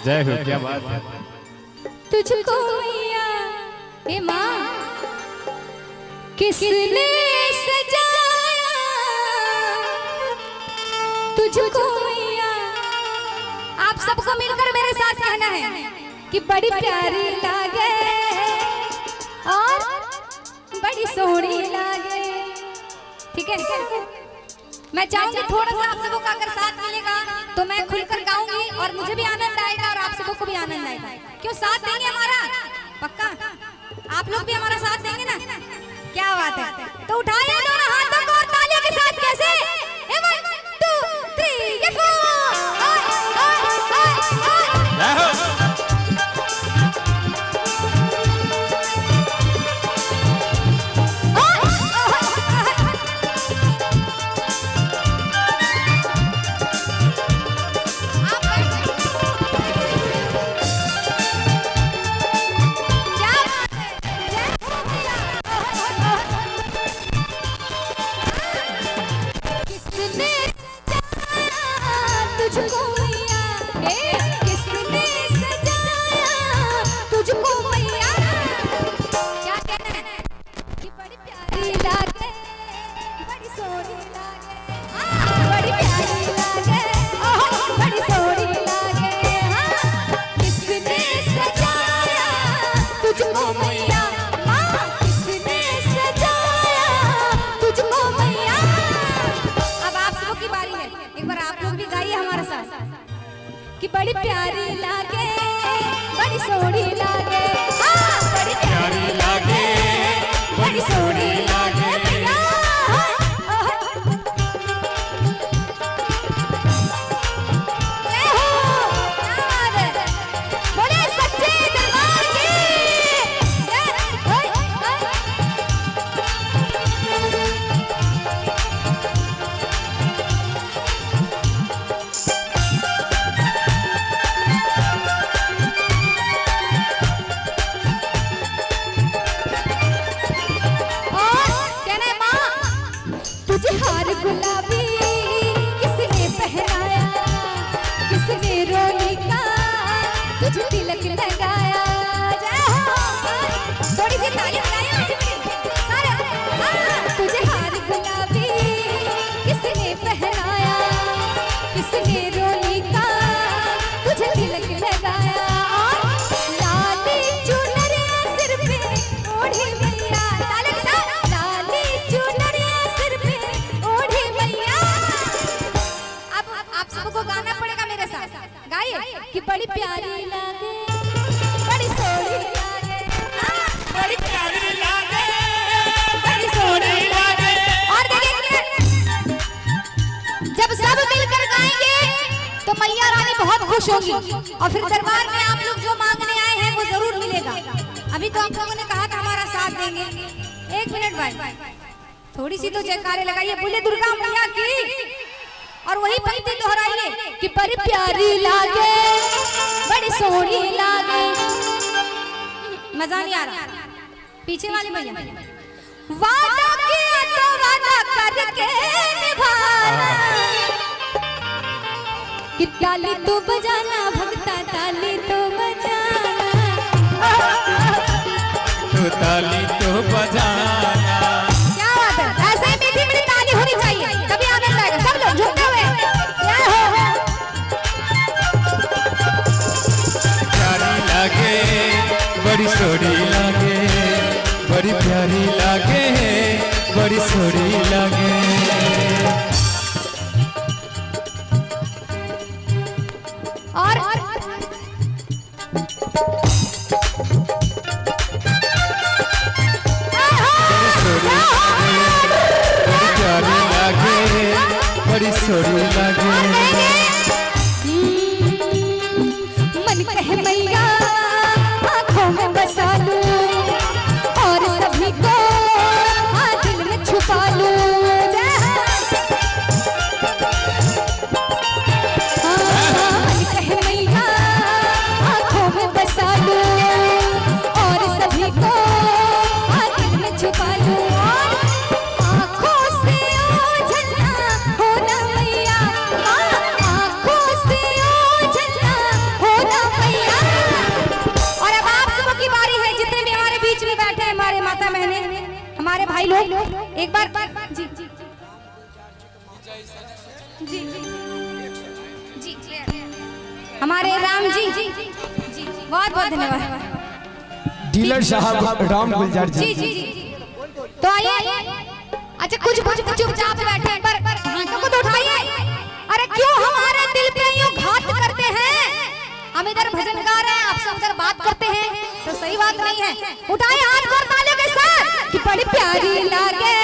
जय हो, क्या बात है। तुझको मैया ए माँ किसने सजाया, तुझको मैया। आप सबको मिलकर मेरे साथ कहना है कि बड़ी प्यारी लागे और बड़ी सोहनी लागे। ठीक है, मैं चाहूंगी थोड़ा सा आप सबों का अगर साथ मिलेगा तो मैं खुलकर गाऊंगी और मुझे भी आनंद आएगा और आप सबों को भी आनंद आएगा। क्यों साथ देंगे हमारा? पक्का आप लोग भी हमारा साथ देंगे ना? क्या बात है। तो उठाइए दोनों हाथों को और तालियों के साथ कैसे 1 2 3 4 तुझको मैया किसने सजाया, तुझको मैया। क्या कहना है कि बड़ी प्यारी लागे बड़ी सोहनी लागे, बड़ी प्यारी लागे बड़ी सोहनी लागे। किसने सजाया तुझको मैया, किसने सजाया तुझको मैया। अब आप सबों की बारी है, एक बार आप लोग भी गाइए हमारे साथ कि बड़ी प्यारी लागे बड़ी सोहनी लागे, बड़ी प्यारी लागे बड़ी सोहनी लागे भैया। बोले सच्चे दरबार की हार गुलाबी किसने पहनाया, किसने रोली का तुझे तिलक लगाया। थोड़ी सी ताली बजाइए सारे। तुझे हार गुलाबी किसने पहनाया, किसने रोली का तुझे तिलक लगाया। लाली चुनरिया सिर पे ओढ़ी मैया, ताली के साथ लाली चुनरिया सिर पे ओढ़ी मैया। अब आप सबको गाना पड़ेगा मेरे साथ, गाइए कि बड़ी प्यारी लागे बड़ी सोहनी लागे, बड़ी प्यारी लागे बड़ी सोहनी लागे। और देखिए जब सब मिलकर गाएंगे तो मैया रानी बहुत खुश होगी और फिर दरबार में आप लोग जो मांगने आए हैं वो जरूर मिलेगा। अभी तो आप लोगों ने कहा था हमारा साथ देंगे। 1 मिनट भाई, थोड़ी सी तो जयकारे लगाइए, बोले दुर्गा मैया की। और वही पंक्ति दोहराइए कि बड़ी प्यारी लागे बड़ी सोहनी लागे। मजा नहीं आ रहा, पीछे वाली भैया। वादा किया तो वादा करके निभाना, कि ताली तो बजाना भगता ताली तो बजाना, तो ताली तो बजाना। क्या बात है, ऐसे ही मीठी मीठी ताली होनी चाहिए तभी आनंद आएगा। सब लोग झूमते हुए प्यारी लागे बड़ी सोहनी लागे, बड़ी प्यारी लागे बड़ी सोहनी लागे। और प्यारी लागे बड़ी सोहनी लागे। मन कहे मैया आँखों में बसा लूं और सभी को दिल में छुपा लूं। मन कहे मैया आँखों में बसा लूं और सभी को दिल में छुपा लूं। आँखों से ओझल ना होना मैया, भाई लोग एक बार जी जी जी जी हमारे राम जी जी बहुत बहुत धन्यवाद डीलर साहब राम गुलजार जी जी तो आइए अच्छा कुछ चुपचाप बैठे पर हाथों को तो उठाइए। अरे क्यों हमारे दिल पे यूं घात करते हैं? हम इधर भजन गा रहे हैं, आप सब उधर बात करते हैं, तो सही बात नहीं है। उठाए हाथ और तालियों के साथ कि बड़ी प्यारी लागे